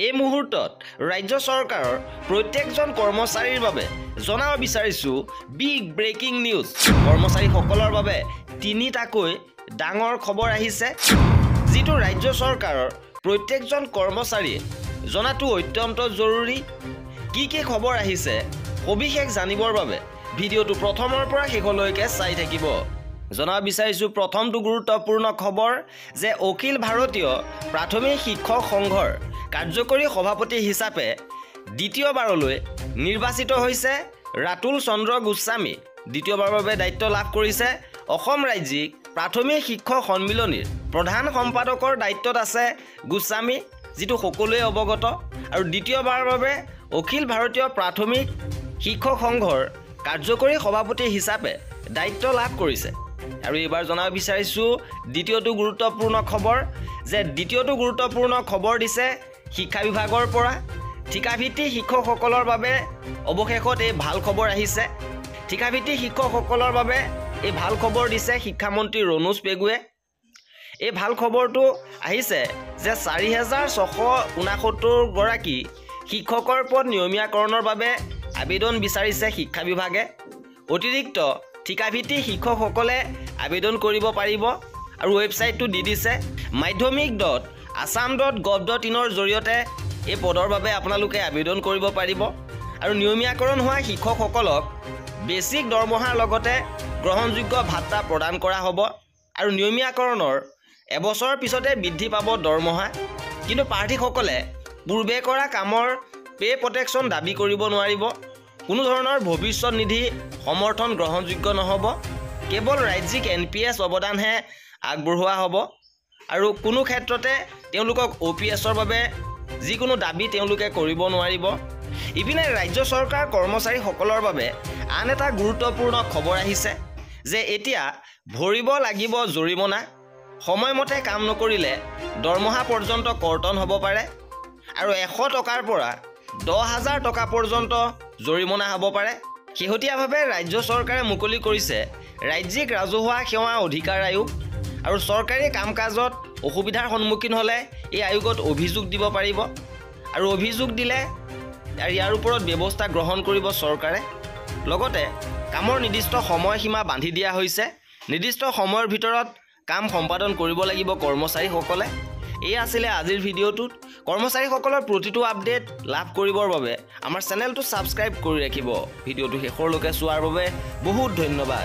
এই মুহূৰ্তত ৰাজ্য চৰকাৰৰ প্ৰত্যেকজন কৰ্মচাৰীৰ বাবে জনাব বিচাৰিছো বিগ ব্ৰেকিং নিউজ। কৰ্মচাৰীসকলৰ বাবে তিনিটাকৈ ডাঙৰ খবৰ আহিছে, যিটো ৰাজ্য চৰকাৰৰ প্ৰত্যেকজন কৰ্মচাৰীয়ে জনাটো অত্যন্ত জৰুৰী। কি খবৰ আহিছে সবিশেষ জানিবৰ বাবে ভিডিঅ'টো প্ৰথমৰ পৰা শেষলৈকে চাই থাকিব। জনাব বিচাৰিছো প্ৰথমটো গুৰুত্বপূৰ্ণ খবৰ যে অখিল ভাৰতীয় প্ৰাথমিক শিক্ষক সংঘৰ কাৰ্যকৰী সভাপতি হিচাপে দ্বিতীয়বাৰলৈ নিৰ্বাচিত হৈছে ৰাতুল চন্দ্ৰ গোস্বামী। দ্বিতীয়বাৰৰ বাবে দায়িত্ব লাভ কৰিছে অসম ৰাজ্যিক প্ৰাথমিক শিক্ষক সন্মিলনীৰ প্ৰধান সম্পাদকৰ দায়িত্বত আছে গোস্বামী, যিটো সকলোৱে অৱগত। আৰু দ্বিতীয়বাৰৰ বাবে অখিল ভাৰতীয় প্ৰাথমিক শিক্ষক সংঘৰ কাৰ্যকৰী সভাপতি হিচাপে দায়িত্ব লাভ কৰিছে। আৰু এইবাৰ জনাব বিচাৰিছো দ্বিতীয়টো গুৰুত্বপূৰ্ণ খবৰ দিছে শিক্ষা বিভাগৰ পৰা। ঠিকাভিত্তিক শিক্ষকসকলৰ বাবে অৱশেষত এই ভাল খবৰ আহিছে। ঠিকাভিত্তিক শিক্ষকসকলৰ বাবে এই ভাল খবৰ দিছে শিক্ষামন্ত্ৰী ৰণোজ পেগুৱে। এই ভাল খবৰটো আহিছে যে ৪,৬৬৯ গৰাকী শিক্ষকৰ পদ নিয়মীয়াকৰণৰ বাবে আবেদন বিচাৰিছে শিক্ষা বিভাগে। অতিৰিক্ত ঠিকাভিত্তিক শিক্ষকসকলে আবেদন কৰিব পাৰিব। আৰু ৱেবছাইটটো দি দিছে madhyamik.assam.gov.in জৰিয়তে এই পদৰ বাবে আপোনালোকে আবেদন কৰিব পাৰিব। আৰু নিয়মীয়াকৰণ হোৱা শিক্ষকসকলক বেছিক দৰমহাৰ লগতে গ্ৰহণযোগ্য ভাত্তা প্ৰদান কৰা হ'ব। আৰু নিয়মীয়াকৰণৰ এবছৰৰ পিছতে বৃদ্ধি পাব দৰমহা। কিন্তু প্ৰাৰ্থীসকলে পূৰ্বে কৰা কামৰ পে প্ৰটেকশ্যন দাবী কৰিব নোৱাৰিব। কোনো ধৰণৰ ভৱিষ্যত নিধি সমৰ্থন গ্ৰহণযোগ্য নহ'ব। কেৱল ৰাজ্যিক NPS অৱদানহে আগবঢ়োৱা হ'ব। আৰু কোনো ক্ষেত্ৰতে তেওঁলোকক OPSৰ বাবে যিকোনো দাবী তেওঁলোকে কৰিব নোৱাৰিব। ইপিনে ৰাজ্য চৰকাৰ কৰ্মচাৰীসকলৰ বাবে আন এটা গুৰুত্বপূৰ্ণ খবৰ আহিছে যে এতিয়া ভৰিব লাগিব জৰিমনা। সময়মতে কাম নকৰিলে দৰমহা পৰ্যন্ত কৰ্তন হ'ব পাৰে। আৰু 100 টকাৰ পৰা 10,000 টকা পৰ্যন্ত জৰিমনা হ'ব পাৰে। শেহতীয়াভাৱে ৰাজ্য চৰকাৰে মুকলি কৰিছে ৰাজ্যিক ৰাজহুৱা সেৱা অধিকাৰ আয়োগ। আৰু চৰকাৰী কাম কাজত অসুবিধাৰ সন্মুখীন হ'লে এই আয়োগত অভিযোগ দিব পাৰিব। আৰু অভিযোগ দিলে ইয়াৰ ওপৰত ব্যৱস্থা গ্ৰহণ কৰিব চৰকাৰে। লগতে কামৰ নিৰ্দিষ্ট সময়সীমা বান্ধি দিয়া হৈছে। নিৰ্দিষ্ট সময়ৰ ভিতৰত কাম সম্পাদন কৰিব লাগিব কৰ্মচাৰীসকলে। এই আছিলে আজিৰ ভিডিঅ'টোত। কৰ্মচাৰীসকলৰ প্ৰতিটো আপডেট লাভ কৰিবৰ বাবে আমাৰ চেনেলটো ছাবস্ক্ৰাইব কৰি ৰাখিব। ভিডিঅ'টো শেষলৈকে চোৱাৰ বাবে বহুত ধন্যবাদ।